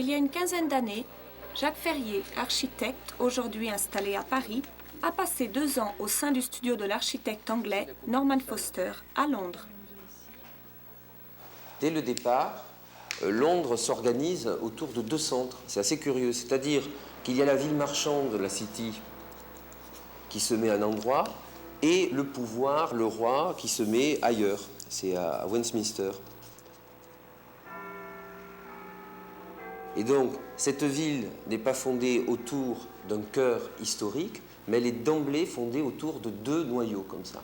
Il y a une quinzaine d'années, Jacques Ferrier, architecte, aujourd'hui installé à Paris, a passé 2 ans au sein du studio de l'architecte anglais Norman Foster à Londres. Dès le départ, Londres s'organise autour de 2 centres. C'est assez curieux, c'est-à-dire qu'il y a la ville marchande, la City, qui se met à un endroit, et le pouvoir, le roi, qui se met ailleurs. C'est à Westminster. Et donc, cette ville n'est pas fondée autour d'un cœur historique, mais elle est d'emblée fondée autour de 2 noyaux comme ça.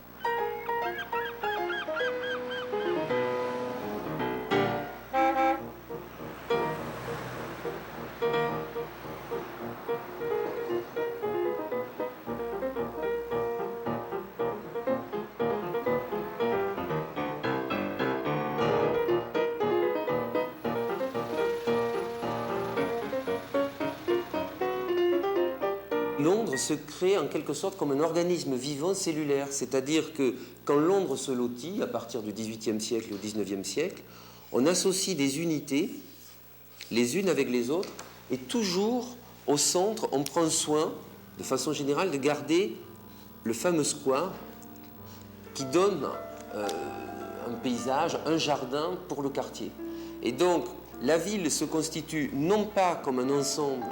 Londres se crée en quelque sorte comme un organisme vivant cellulaire, c'est-à-dire que quand Londres se lotit, à partir du XVIIIe siècle au XIXe siècle, on associe des unités, les unes avec les autres, et toujours au centre, on prend soin, de façon générale, de garder le fameux square qui donne un paysage, un jardin pour le quartier. Et donc, la ville se constitue non pas comme un ensemble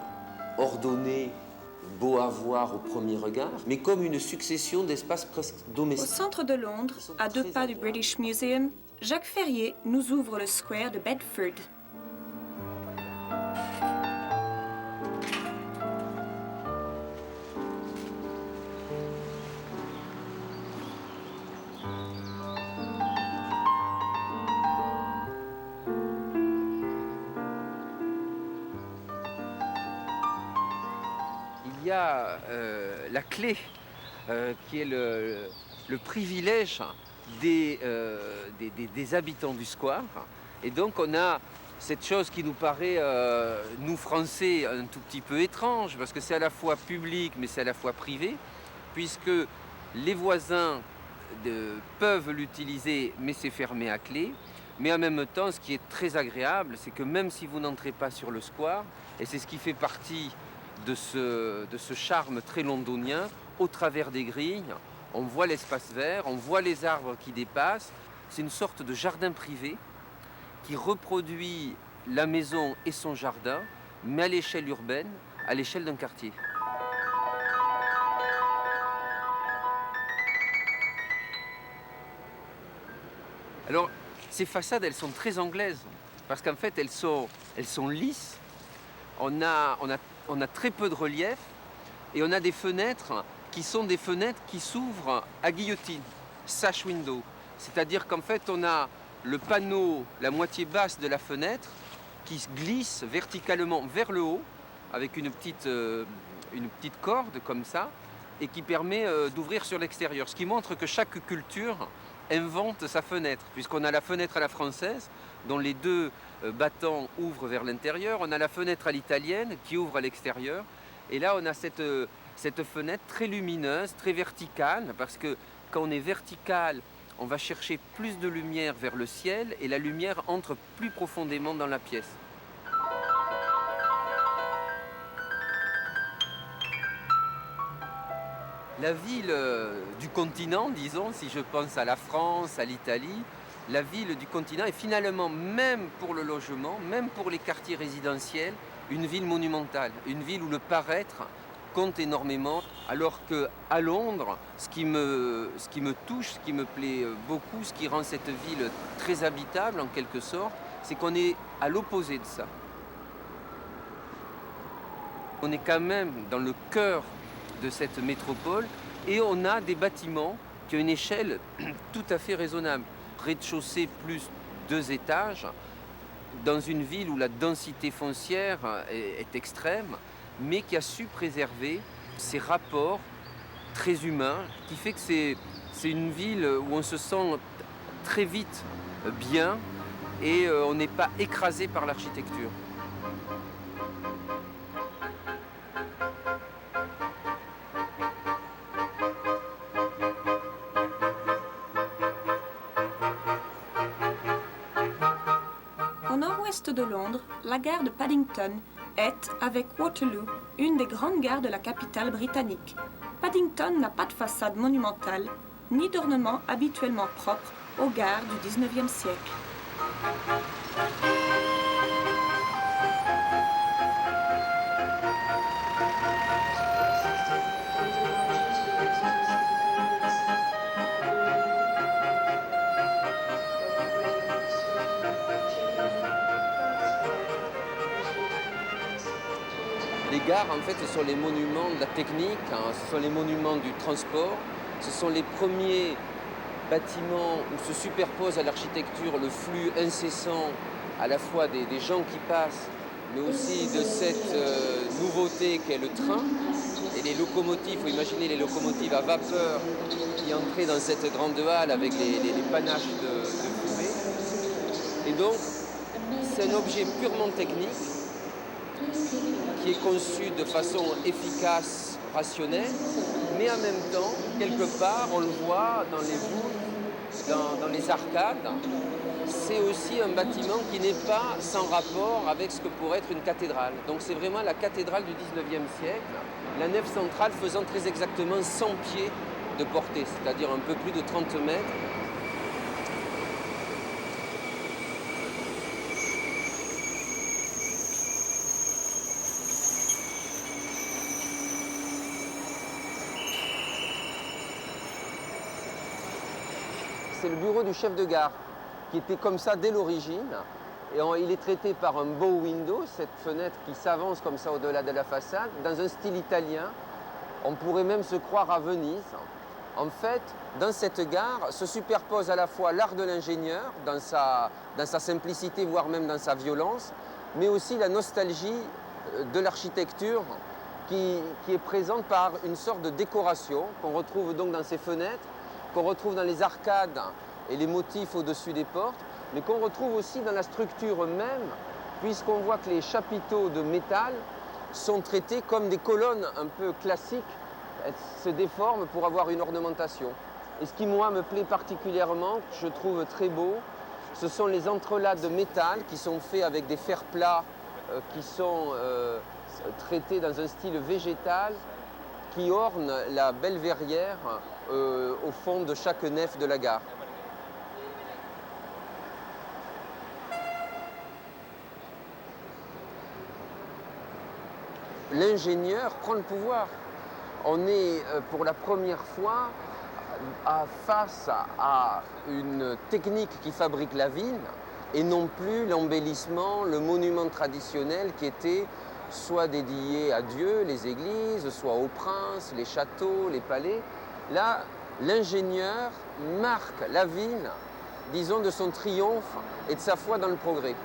ordonné, beau à voir au premier regard, mais comme une succession d'espaces presque Au domestiques. centre de Londres, à 2 pas du British Museum, Jacques Ferrier nous ouvre le square de Bedford. Il y a la clé qui est le privilège des habitants du square. Et donc on a cette chose qui nous paraît, nous Français, un tout petit peu étrange, parce que c'est à la fois public mais c'est à la fois privé, puisque les voisins peuvent l'utiliser mais c'est fermé à clé. Mais en même temps, ce qui est très agréable, c'est que même si vous n'entrez pas sur le square, et c'est ce qui fait partie de ce charme très londonien, au travers des grilles, on voit l'espace vert, on voit les arbres qui dépassent. C'est une sorte de jardin privé qui reproduit la maison et son jardin, mais à l'échelle urbaine, à l'échelle d'un quartier. Alors, ces façades, elles sont très anglaises, parce qu'en fait, elles sont lisses. On a très peu de relief, et on a des fenêtres qui sont des fenêtres qui s'ouvrent à guillotine, sash window. C'est-à-dire qu'en fait, on a le panneau, la moitié basse de la fenêtre, qui se glisse verticalement vers le haut, avec une petite corde comme ça, et qui permet d'ouvrir sur l'extérieur. Ce qui montre que chaque culture invente sa fenêtre, puisqu'on a la fenêtre à la française, dont les 2 battants ouvrent vers l'intérieur. On a la fenêtre à l'italienne qui ouvre à l'extérieur. Et là, on a cette fenêtre très lumineuse, très verticale, parce que quand on est vertical, on va chercher plus de lumière vers le ciel et la lumière entre plus profondément dans la pièce. La ville du continent, disons, si je pense à la France, à l'Italie, la ville du continent est finalement, même pour le logement, même pour les quartiers résidentiels, une ville monumentale, une ville où le paraître compte énormément, alors qu'à Londres, ce qui me touche, ce qui me plaît beaucoup, ce qui rend cette ville très habitable en quelque sorte, c'est qu'on est à l'opposé de ça. On est quand même dans le cœur de cette métropole et on a des bâtiments qui ont une échelle tout à fait raisonnable. Rez-de-chaussée plus 2 étages, dans une ville où la densité foncière est extrême, mais qui a su préserver ces rapports très humains, qui fait que c'est une ville où on se sent très vite bien et on n'est pas écrasé par l'architecture. l'ouest de Londres, la gare de Paddington est, avec Waterloo, une des grandes gares de la capitale britannique. Paddington n'a pas de façade monumentale, ni d'ornements habituellement propres aux gares du XIXe siècle. Les gares, en fait, ce sont les monuments de la technique, hein, ce sont les monuments du transport, ce sont les premiers bâtiments où se superpose à l'architecture le flux incessant à la fois des gens qui passent, mais aussi de cette nouveauté qu'est le train. Et les locomotives, il faut imaginer les locomotives à vapeur qui entraient dans cette grande halle avec les panaches de fumée. Et donc, c'est un objet purement technique qui est conçu de façon efficace, rationnelle, mais en même temps, quelque part, on le voit dans les voûtes, dans les arcades, c'est aussi un bâtiment qui n'est pas sans rapport avec ce que pourrait être une cathédrale. Donc c'est vraiment la cathédrale du XIXe siècle, la nef centrale faisant très exactement 100 pieds de portée, c'est-à-dire un peu plus de 30 mètres. C'est le bureau du chef de gare, qui était comme ça dès l'origine. Et il est traité par un bow window, cette fenêtre qui s'avance comme ça au-delà de la façade, dans un style italien. On pourrait même se croire à Venise. En fait, dans cette gare se superpose à la fois l'art de l'ingénieur, dans sa simplicité, voire même dans sa violence, mais aussi la nostalgie de l'architecture qui est présente par une sorte de décoration qu'on retrouve donc dans ces fenêtres, qu'on retrouve dans les arcades et les motifs au-dessus des portes, mais qu'on retrouve aussi dans la structure même, puisqu'on voit que les chapiteaux de métal sont traités comme des colonnes un peu classiques. Elles se déforment pour avoir une ornementation. Et ce qui, moi, me plaît particulièrement, que je trouve très beau, ce sont les entrelacs de métal qui sont faits avec des fers plats qui sont traités dans un style végétal qui ornent la belle verrière au fond de chaque nef de la gare. L'ingénieur prend le pouvoir. On est pour la première fois face à une technique qui fabrique la ville et non plus l'embellissement, le monument traditionnel qui était soit dédié à Dieu, les églises, soit aux princes, les châteaux, les palais. Là, l'ingénieur marque la ville, disons, de son triomphe et de sa foi dans le progrès.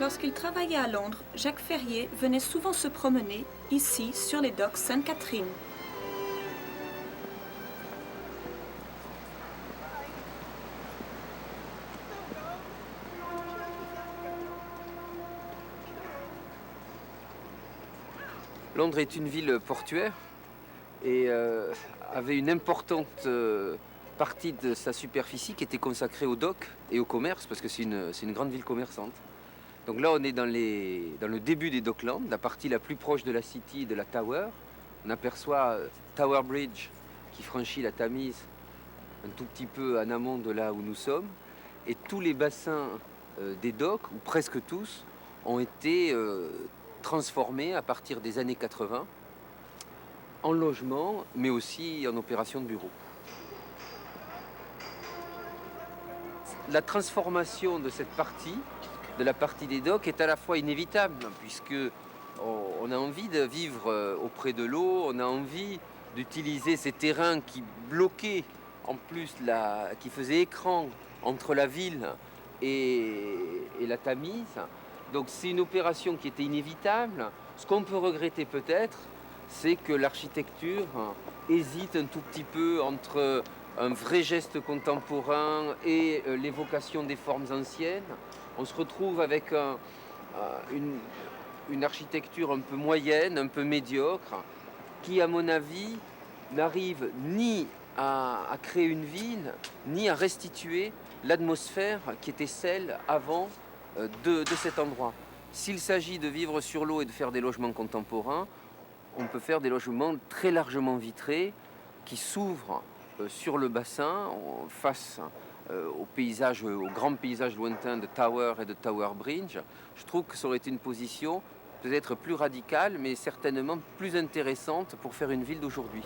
Lorsqu'il travaillait à Londres, Jacques Ferrier venait souvent se promener, ici, sur les docks Sainte-Catherine. Londres est une ville portuaire et avait une importante partie de sa superficie qui était consacrée aux docks et au commerce, parce que c'est une grande ville commerçante. Donc là, on est dans le début des Docklands, la partie la plus proche de la City, de la Tower. On aperçoit Tower Bridge qui franchit la Tamise un tout petit peu en amont de là où nous sommes. Et tous les bassins des docks, ou presque tous, ont été transformés à partir des années 80 en logements, mais aussi en opérations de bureaux. La transformation de cette partie, de la partie des docks, est à la fois inévitable, puisque on a envie de vivre auprès de l'eau, on a envie d'utiliser ces terrains qui bloquaient, en plus, qui faisaient écran entre la ville et la Tamise. Donc c'est une opération qui était inévitable. Ce qu'on peut regretter peut-être, c'est que l'architecture hésite un tout petit peu entre un vrai geste contemporain et l'évocation des formes anciennes. On se retrouve avec une architecture un peu moyenne, un peu médiocre, qui, à mon avis, n'arrive ni à créer une ville, ni à restituer l'atmosphère qui était celle avant de cet endroit. S'il s'agit de vivre sur l'eau et de faire des logements contemporains, on peut faire des logements très largement vitrés qui s'ouvrent sur le bassin face au paysage, au grand paysage lointain de Tower et de Tower Bridge. Je trouve que ça aurait été une position peut-être plus radicale, mais certainement plus intéressante pour faire une ville d'aujourd'hui.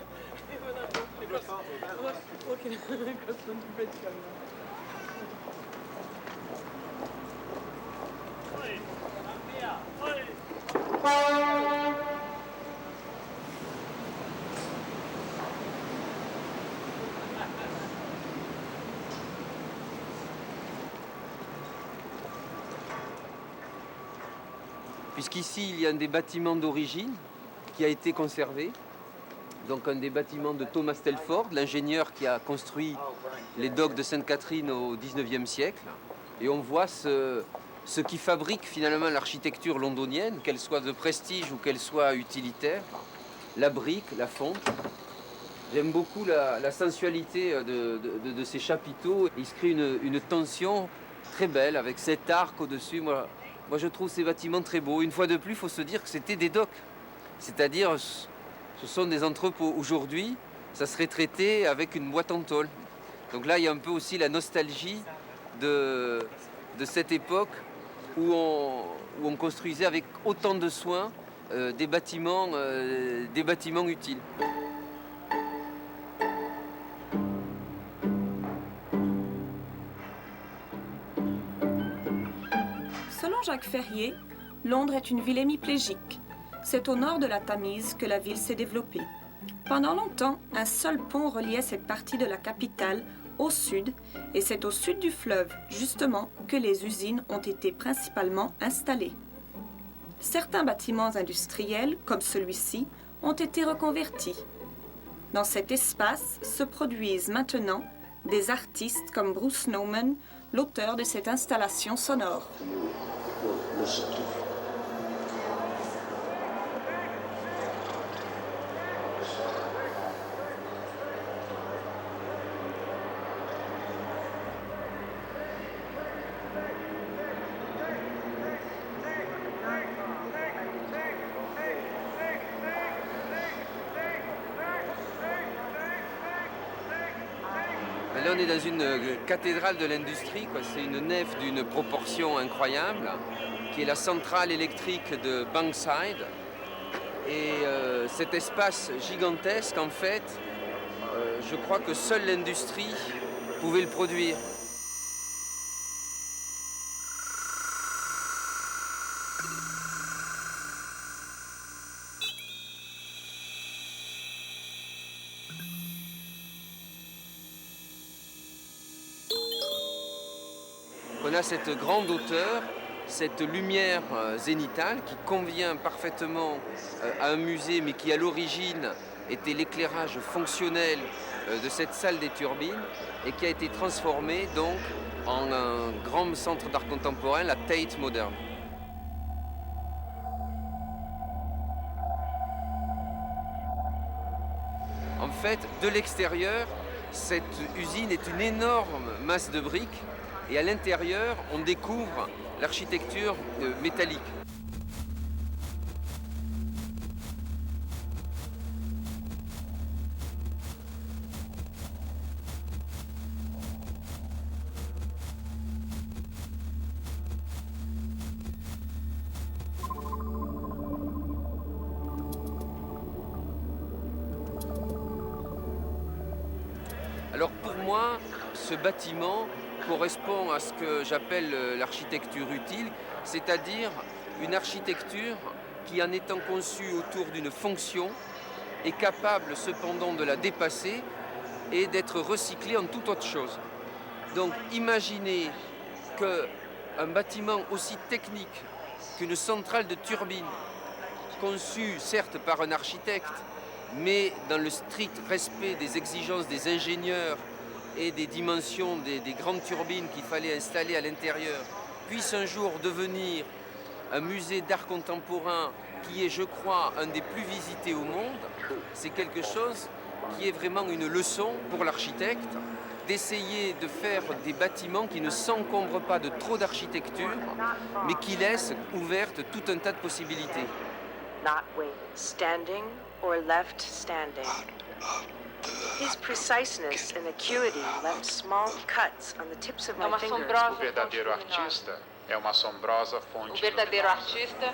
Puisqu'ici, il y a un des bâtiments d'origine qui a été conservé. Donc un des bâtiments de Thomas Telford, l'ingénieur qui a construit les docks de Sainte-Catherine au XIXe siècle. Et on voit ce qui fabrique finalement l'architecture londonienne, qu'elle soit de prestige ou qu'elle soit utilitaire. La brique, la fonte. J'aime beaucoup la sensualité de ces chapiteaux. Il se crée une tension très belle avec cet arc au-dessus. Moi, je trouve ces bâtiments très beaux. Une fois de plus, il faut se dire que c'était des docks. C'est-à-dire, ce sont des entrepôts. Aujourd'hui, ça serait traité avec une boîte en tôle. Donc là, il y a un peu aussi la nostalgie de cette époque où on construisait avec autant de soin des bâtiments utiles. Selon Jacques Ferrier, Londres est une ville hémiplégique. C'est au nord de la Tamise que la ville s'est développée. Pendant longtemps, un seul pont reliait cette partie de la capitale au sud, et c'est au sud du fleuve, justement, que les usines ont été principalement installées. Certains bâtiments industriels, comme celui-ci, ont été reconvertis. Dans cet espace se produisent maintenant des artistes comme Bruce Nauman, l'auteur de cette installation sonore. Là, on est dans une cathédrale de l'industrie, quoi. C'est une nef d'une proportion incroyable, qui est la centrale électrique de Bankside. Et cet espace gigantesque, en fait, je crois que seule l'industrie pouvait le produire. On a cette grande hauteur, cette lumière zénithale qui convient parfaitement à un musée, mais qui à l'origine était l'éclairage fonctionnel de cette salle des turbines et qui a été transformée donc en un grand centre d'art contemporain, la Tate Modern. En fait, de l'extérieur, cette usine est une énorme masse de briques. Et à l'intérieur, on découvre l'architecture métallique. Alors pour moi, ce bâtiment correspond à ce que j'appelle l'architecture utile, c'est-à-dire une architecture qui, en étant conçue autour d'une fonction, est capable cependant de la dépasser et d'être recyclée en toute autre chose. Donc imaginez qu'un bâtiment aussi technique qu'une centrale de turbine, conçue certes par un architecte, mais dans le strict respect des exigences des ingénieurs et des dimensions des grandes turbines qu'il fallait installer à l'intérieur, puisse un jour devenir un musée d'art contemporain qui est, je crois, un des plus visités au monde, c'est quelque chose qui est vraiment une leçon pour l'architecte, d'essayer de faire des bâtiments qui ne s'encombrent pas de trop d'architecture, mais qui laissent ouverte tout un tas de possibilités. Not standing or left standing. His preciseness and acuity left small cuts on the tips of my fingers. O verdadeiro artista é uma assombrosa fonte. O verdadeiro artista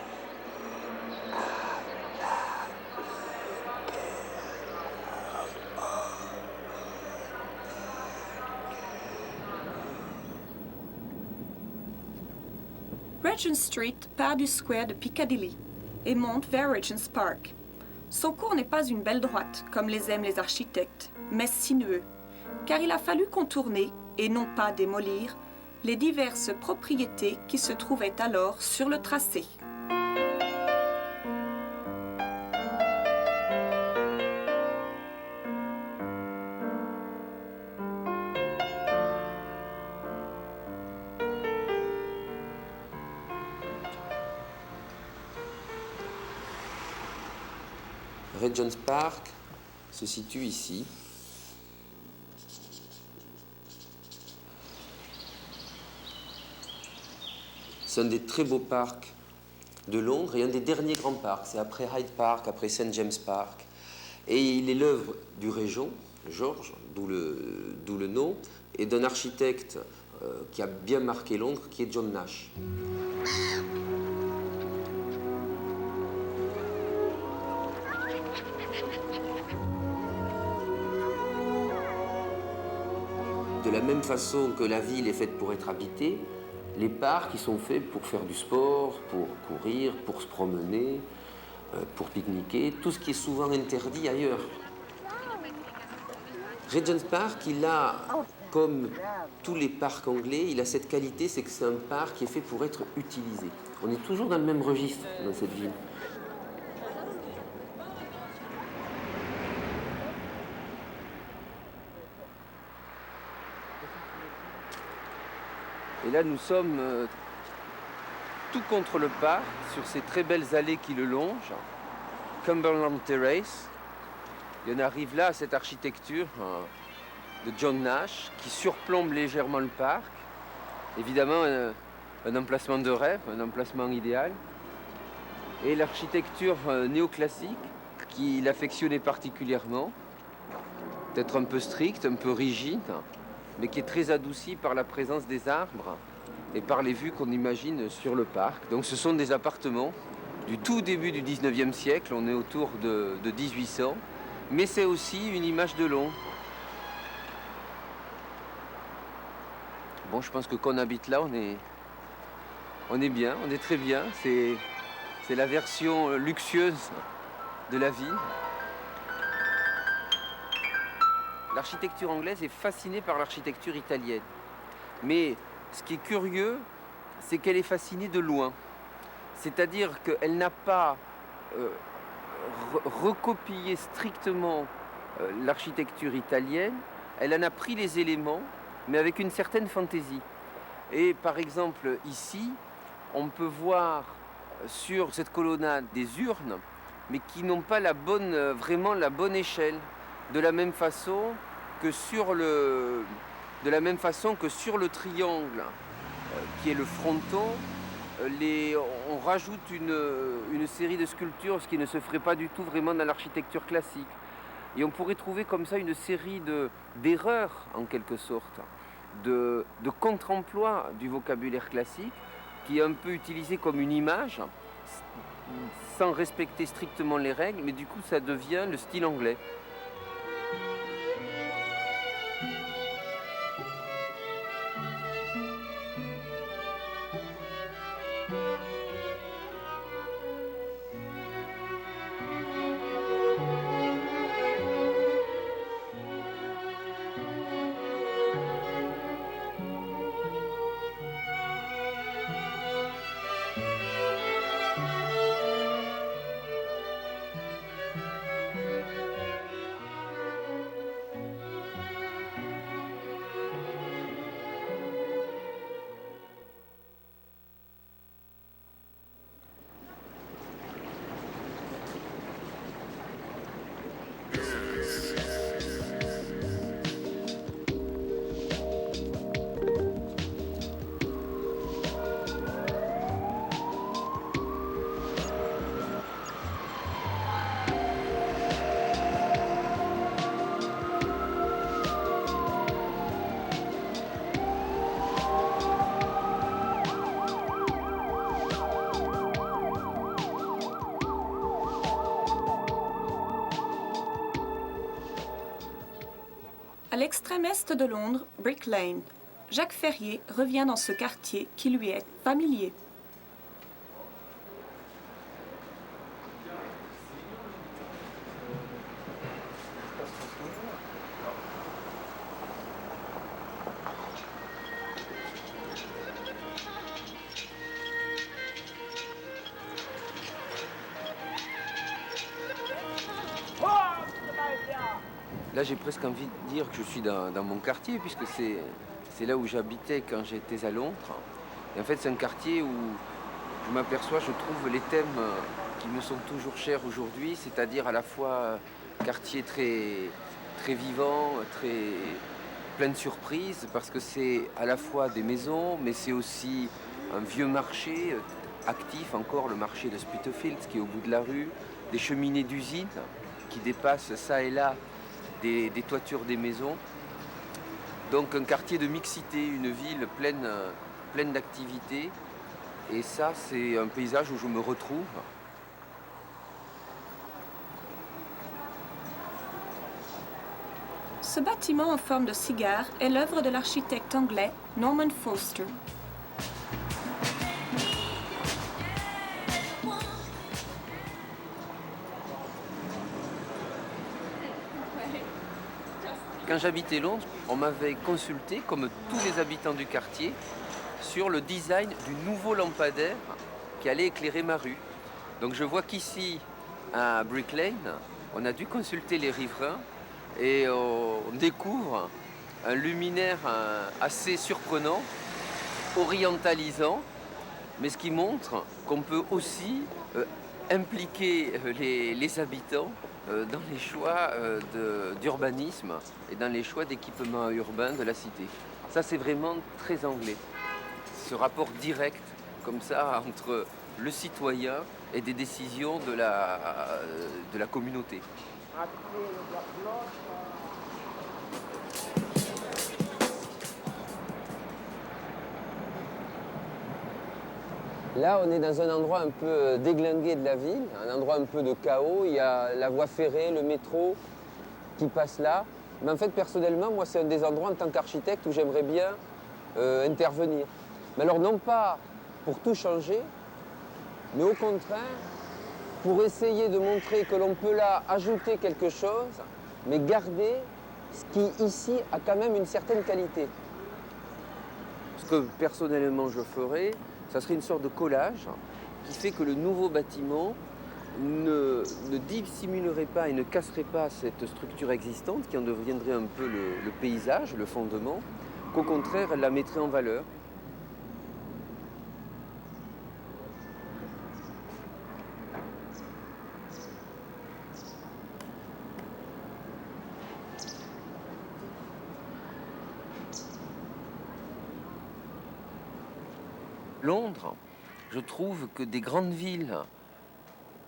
Regent Street part du square de Piccadilly et monte vers Regent's Park. Son cours n'est pas une belle droite, comme les aiment les architectes, mais sinueux, car il a fallu contourner, et non pas démolir, les diverses propriétés qui se trouvaient alors sur le tracé. Regent's Park se situe ici. C'est un des très beaux parcs de Londres et un des derniers grands parcs. C'est après Hyde Park, après St. James Park. Et il est l'œuvre du régent, George, d'où le nom, et d'un architecte qui a bien marqué Londres, qui est John Nash. De la même façon que la ville est faite pour être habitée, les parcs ils sont faits pour faire du sport, pour courir, pour se promener, pour pique-niquer, tout ce qui est souvent interdit ailleurs. Regent's Park, il a, comme tous les parcs anglais, il a cette qualité, c'est que c'est un parc qui est fait pour être utilisé. On est toujours dans le même registre dans cette ville. Et là, nous sommes tout contre le parc, sur ces très belles allées qui le longent, Cumberland Terrace. Et on arrive là à cette architecture de John Nash qui surplombe légèrement le parc. Évidemment, un emplacement de rêve, un emplacement idéal. Et l'architecture néoclassique qu'il affectionnait particulièrement, peut-être un peu stricte, un peu rigide, mais qui est très adoucie par la présence des arbres et par les vues qu'on imagine sur le parc. Donc ce sont des appartements du tout début du 19e siècle, on est autour de 1800, mais c'est aussi une image de Londres. Bon, je pense que quand on habite là, on est bien, on est très bien. C'est la version luxueuse de la ville. L'architecture anglaise est fascinée par l'architecture italienne. Mais ce qui est curieux, c'est qu'elle est fascinée de loin. C'est-à-dire qu'elle n'a pas recopié strictement l'architecture italienne, elle en a pris les éléments, mais avec une certaine fantaisie. Et par exemple, ici, on peut voir sur cette colonnade des urnes, mais qui n'ont pas vraiment la bonne échelle. De la même façon que sur le triangle qui est le fronton, on rajoute une série de sculptures, ce qui ne se ferait pas du tout vraiment dans l'architecture classique. Et on pourrait trouver comme ça une série d'erreurs, en quelque sorte, de contre-emploi du vocabulaire classique, qui est un peu utilisé comme une image, sans respecter strictement les règles, mais du coup ça devient le style anglais. l'extrême est de Londres, Brick Lane, Jacques Ferrier revient dans ce quartier qui lui est familier. Là, j'ai presque envie de dire que je suis dans mon quartier, puisque c'est là où j'habitais quand j'étais à Londres. Et en fait, c'est un quartier où je m'aperçois, je trouve les thèmes qui me sont toujours chers aujourd'hui, c'est-à-dire à la fois quartier très, très vivant, très plein de surprises, parce que c'est à la fois des maisons, mais c'est aussi un vieux marché actif, encore le marché de Spitalfields qui est au bout de la rue, des cheminées d'usines qui dépassent ça et là des toitures des maisons. Donc un quartier de mixité, une ville pleine d'activités. Et ça, c'est un paysage où je me retrouve. Ce bâtiment en forme de cigare est l'œuvre de l'architecte anglais Norman Foster. Quand j'habitais Londres, on m'avait consulté, comme tous les habitants du quartier, sur le design du nouveau lampadaire qui allait éclairer ma rue. Donc je vois qu'ici, à Brick Lane, on a dû consulter les riverains et on découvre un luminaire assez surprenant, orientalisant, mais ce qui montre qu'on peut aussi impliquer les habitants dans les choix d'urbanisme et dans les choix d'équipement urbain de la cité. Ça, c'est vraiment très anglais. Ce rapport direct, comme ça, entre le citoyen et des décisions de la communauté. Là, on est dans un endroit un peu déglingué de la ville, un endroit un peu de chaos. Il y a la voie ferrée, le métro qui passe là. Mais en fait, personnellement, moi, c'est un des endroits en tant qu'architecte où j'aimerais bien intervenir. Mais alors, non pas pour tout changer, mais au contraire, pour essayer de montrer que l'on peut là ajouter quelque chose, mais garder ce qui, ici, a quand même une certaine qualité. Ce que personnellement je ferais, ça serait une sorte de collage qui fait que le nouveau bâtiment ne dissimulerait pas et ne casserait pas cette structure existante qui en deviendrait un peu le paysage, le fondement, qu'au contraire, elle la mettrait en valeur. Londres, je trouve que des grandes villes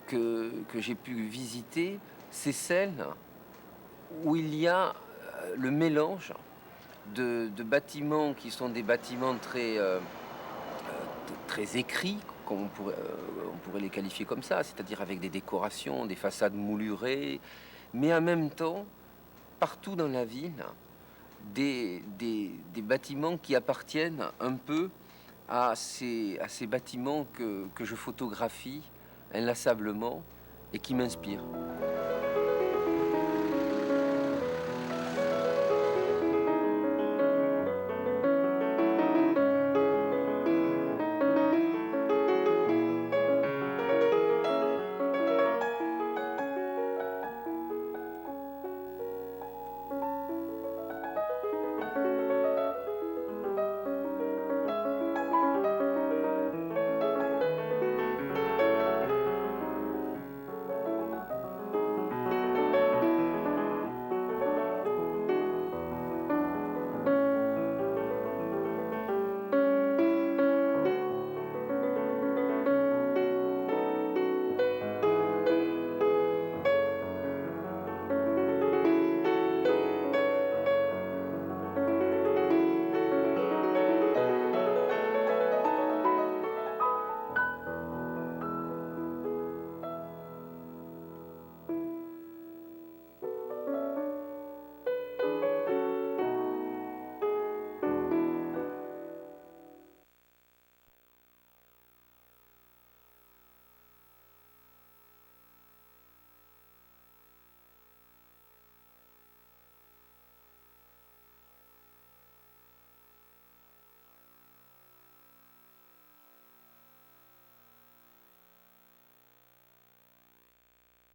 que j'ai pu visiter, c'est celle où il y a le mélange de bâtiments qui sont des bâtiments très écrits, comme on pourrait les qualifier comme ça, c'est-à-dire avec des décorations, des façades moulurées, mais en même temps, partout dans la ville, des bâtiments qui appartiennent un peu à ces bâtiments que je photographie inlassablement et qui m'inspirent.